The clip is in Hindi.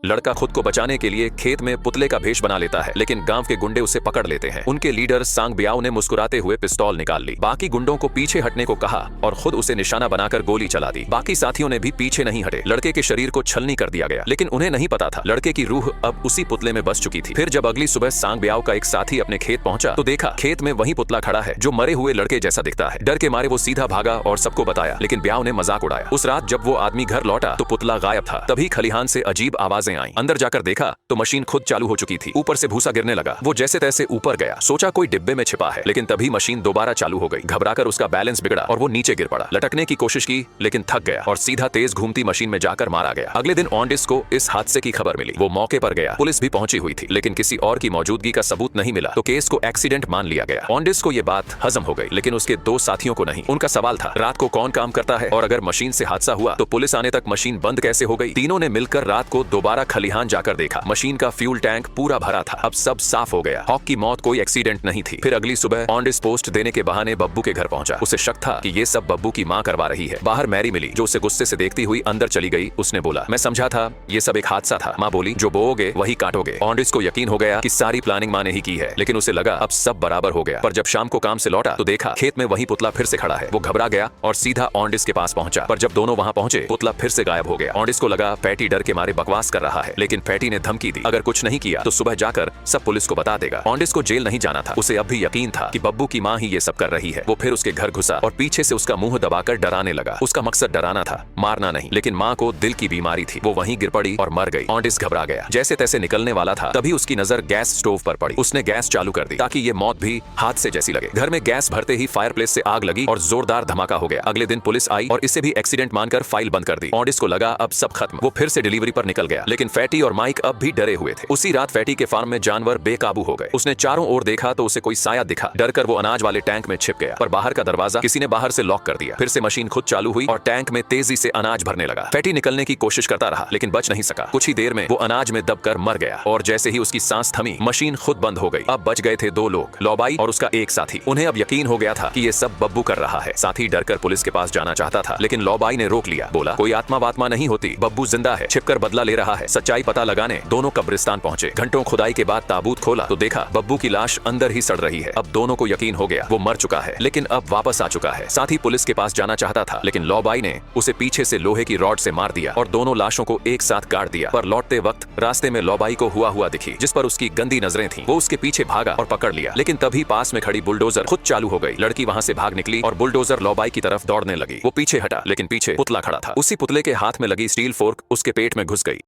लड़का खुद को बचाने के लिए खेत में पुतले का भेष बना लेता है, लेकिन गांव के गुंडे उसे पकड़ लेते हैं। उनके लीडर सांग ब्याओ ने मुस्कुराते हुए पिस्तौल निकाल ली, बाकी गुंडों को पीछे हटने को कहा और खुद उसे निशाना बनाकर गोली चला दी। बाकी साथियों ने भी पीछे नहीं हटे। लड़के के शरीर को छलनी कर दिया गया, लेकिन उन्हें नहीं पता था लड़के की रूह अब उसी पुतले में बस चुकी थी। फिर जब अगली सुबह सांग ब्याओ का एक साथी अपने खेत पहुंचा तो देखा खेत में वही पुतला खड़ा है जो मरे हुए लड़के जैसा दिखता है। डर के मारे वो सीधा भागा और सबको बताया, लेकिन ब्याओ ने मजाक उड़ाया। उस रात जब वो आदमी घर लौटा तो पुतला गायब था। तभी खलिहान से अजीब आवाजें आईं। अंदर जाकर देखा तो मशीन खुद चालू हो चुकी थी। ऊपर से भूसा गिरने लगा। वो जैसे तैसे ऊपर गया, सोचा कोई डिब्बे में छिपा है, लेकिन तभी मशीन दोबारा चालू हो गई। घबराकर उसका बैलेंस बिगड़ा और वो नीचे गिर पड़ा। लटकने की कोशिश की लेकिन थक गया और सीधा तेज घूमती मशीन में जाकर मारा गया। अगले दिन ऑन्डिस को इस हादसे की खबर मिली। वो मौके पर गया। पुलिस भी पहुंची हुई थी, लेकिन किसी और की मौजूदगी का सबूत नहीं मिला तो केस को एक्सीडेंट मान लिया गया। ऑन्डिस को ये बात हजम हो गई, लेकिन उसके दो साथियों को नहीं। उनका सवाल था, रात को कौन काम करता है और अगर मशीन से हादसा हुआ तो पुलिस आने तक मशीन बंद कैसे हो गई। तीनों ने मिलकर रात को दोबारा खलिहान जाकर देखा। मशीन का फ्यूल टैंक पूरा भरा था। अब सब साफ हो गया। हॉक की मौत कोई एक्सीडेंट नहीं थी। फिर अगली सुबह ऑन्डिस पोस्ट देने के बहाने बब्बू के घर पहुंचा। उसे शक था कि ये सब बब्बू की मां करवा रही है। बाहर मैरी मिली जो उसे गुस्से से देखती हुई अंदर चली गई। उसने बोला, मैं समझा था ये सब एक हादसा था। मां बोली, जो बोओगे वही काटोगे। ऑन्डिस को यकीन हो गया कि सारी प्लानिंग मां ने ही की है, लेकिन उसे लगा अब सब बराबर हो गया। पर जब शाम को काम से लौटा तो देखा खेत में वही पुतला फिर से खड़ा है। वो घबरा गया और सीधा ऑन्डिस के पास पहुंचा। पर जब दोनों वहां पहुंचे पुतला फिर से गायब हो गया। ऑन्डिस को लगा फैटी डर के मारे बकवास कर रहा है, लेकिन फैटी ने धमकी दी, अगर कुछ नहीं किया तो सुबह जाकर सब पुलिस को बता देगा। ऑन्डिस को जेल नहीं जाना था। उसे अब भी यकीन था कि बब्बू की मां ही ये सब कर रही है। वो फिर उसके घर घुसा और पीछे से उसका मुंह दबाकर डराने लगा। उसका मकसद डराना था, मारना नहीं। लेकिन मां को दिल की बीमारी थी। वो वहीं गिर पड़ी और मर गई। ऑन्डिस घबरा गया। जैसे तैसे निकलने वाला था तभी उसकी नजर गैस स्टोव पर पड़ी। उसने गैस चालू कर दी ताकि ये मौत भी हादसे जैसी लगे। घर में गैस भरते ही फायरप्लेस से आग लगी और जोरदार धमाका हो गया। अगले दिन पुलिस आई और इसे भी एक्सीडेंट मानकर फाइल बंद कर दी। ऑन्डिस को लगा अब सब खत्म। वो फिर से डिलीवरी पर निकल गया, लेकिन फैटी और माइक अब भी डरे हुए थे। उसी रात फैटी के फार्म में जानवर बेकाबू हो गए। उसने चारों ओर देखा तो उसे कोई साया दिखा। डरकर वो अनाज वाले टैंक में छिप गया, पर बाहर का दरवाजा किसी ने बाहर से लॉक कर दिया। फिर से मशीन खुद चालू हुई और टैंक में तेजी से अनाज भरने लगा। फैटी निकलने की कोशिश करता रहा, लेकिन बच नहीं सका। कुछ ही देर में वो अनाज में दबकर मर गया और जैसे ही उसकी सांस थमी मशीन खुद बंद हो गई। अब बच गए थे दो लोग, लौबाई और उसका एक साथी। उन्हें अब यकीन हो गया था कि ये सब बब्बू कर रहा है। साथी डरकर पुलिस के पास जाना चाहता था, लेकिन लौबाई ने रोक लिया। बोला, कोई आत्मा वात्मा नहीं होती, बब्बू जिंदा है, छिपकर बदला ले रहा है। सच्चाई पता लगाने दोनों कब्रिस्तान पहुंचे। घंटों खुदाई के बाद ताबूत खोला तो देखा बब्बू की लाश अंदर ही सड़ रही है। अब दोनों को यकीन हो गया वो मर चुका है, लेकिन अब वापस आ चुका है। साथी पुलिस के पास जाना चाहता था, लेकिन लौबाई ने उसे पीछे से लोहे की रॉड से मार दिया और दोनों लाशों को एक साथ काट दिया। पर लौटते वक्त रास्ते में लौबाई को हुआ दिखी, जिस पर उसकी गंदी नजरें थीं। वो उसके पीछे भागा और पकड़ लिया, लेकिन तभी पास में खड़ी बुलडोजर खुद चालू हो गई। लड़की वहां से भाग निकली और बुलडोजर लौबाई की तरफ दौड़ने लगी। वो पीछे हटा, लेकिन पीछे पुतला खड़ा था। उसी पुतले के हाथ में लगी स्टील फोर्क उसके पेट में घुस गई।